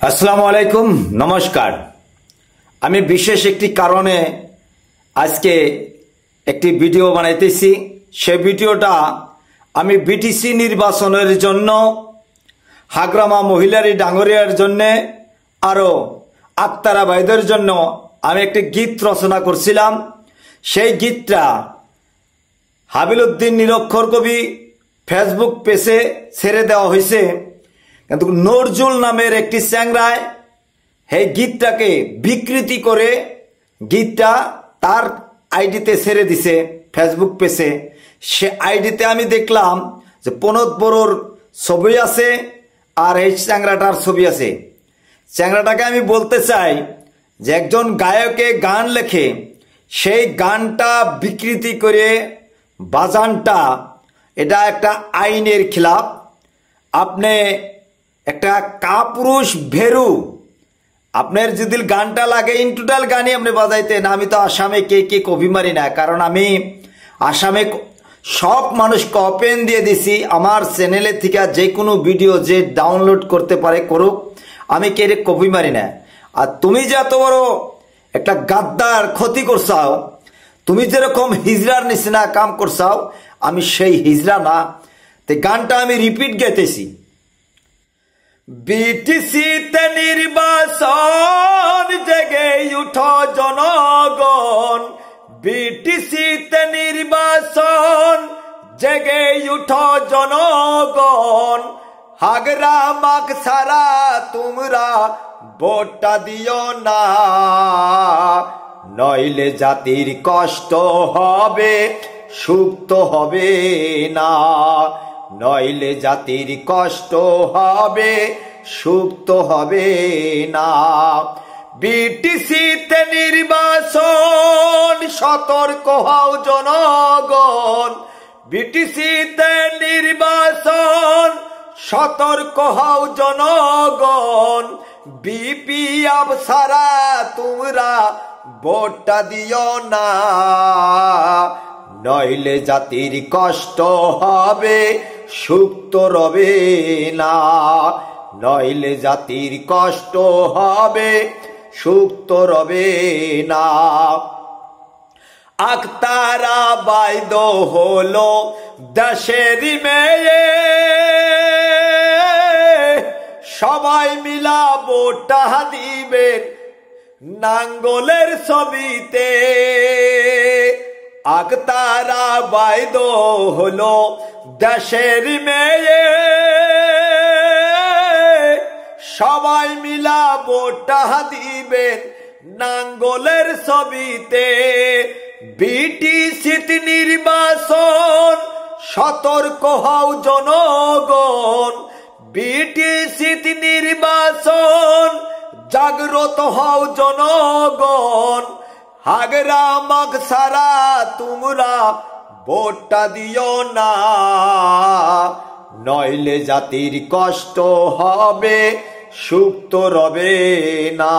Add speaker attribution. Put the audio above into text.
Speaker 1: আসসালামু আলাইকুম, নমস্কার। আমি বিশেষ একটি কারণে আজকে একটি ভিডিও বানাইতেছি। সেই ভিডিওটা আমি বিটিসি নির্বাচনের জন্য, হাগ্রামা মহিলারি ডাঙ্গরিয়ার জন্য, আরও আক্তারা ভাইদের জন্য আমি একটি গীত রচনা করছিলাম। সেই গীতটা হাবিল উদ্দিন নিরক্ষর কবি ফেসবুক পেজে ছেড়ে দেওয়া হয়েছে, কিন্তু নজরুল নামের একটি চ্যাংরায় এই গীতটাকে বিকৃতি করে গীতটা তার আইডিতে ছেড়ে দিছে ফেসবুক পেজে। সে আইডিতে আমি দেখলাম যে প্রণব বড়োর ছবি আছে আর এই চ্যাংরাটার ছবি আছে। চ্যাংরাটাকে আমি বলতে চাই যে একজন গায়কে গান লেখে, সেই গানটা বিকৃতি করে বাজানটা, এটা একটা আইনের খিলাফ। আপনি একটা কাপুরুষ ভেরু, আপনার যদি গানটা লাগে ইন টোটাল গানই আপনি বাজাইতেন। আমি তো আসামে কে কপি মারি না, কারণ আমি আসামে সব মানুষকে ওপেন দিয়ে দিছি। আমার চ্যানেলে থেকে যে কোনো ভিডিও যে ডাউনলোড করতে পারে করুক, আমি কে কপি মারি না। আর তুমি যে এত বড় একটা গাদ্দার ক্ষতি করছাও, তুমি যেরকম হিজড়ার নিচিনা কাম করছাও, আমি সেই হিজড়া না। তো গানটা আমি রিপিট গাইতেছি। বিটিসিতে নির্বাচন, জেগে উঠো জনগণ। বিটিসিতে নির্বাচন, জেগে উঠো জনগণ। হাগ্রামাক ছাড়া তোমরা ভোটটা দিও না, নইলে জাতির কষ্ট হবে, সুখ তো হবে না। নইলে জাতির কষ্ট হবে, সুখ তো হবে না। বিটিসিতে নির্বাচন, সতর্ক হও জনগণ। বিটিসিতে নির্বাচন, সতর্ক হও জনগণ। বিপিএফ ছাড়া তোমরা ভোটটা দিও না, নইলে জাতির কষ্ট হবে, সুখ তো রবে না। নইলে জাতির কষ্ট হবে, সুখ তো রবে না। আক্তারা বাইদ হলো দেশের মেয়ে, সবাই মিলা ভোটটা দিবেন নাঙ্গলের ছবিতে। আক্তারা বাইদ হলো দেশের মেয়ে, সবাই মিলা ভোটটা দিবেন নাঙ্গলের ছবিতে। বিটিসিতে নির্বাচন, সতর্ক হও জনগণ। বিটিসিতে নির্বাচন, জাগ্রত হও জনগণ। হাগ্রামাক ছাড়া তোমরা ভোটটা দিও না, নইলে জাতির কষ্ট হবে, সুখ তো রবে না।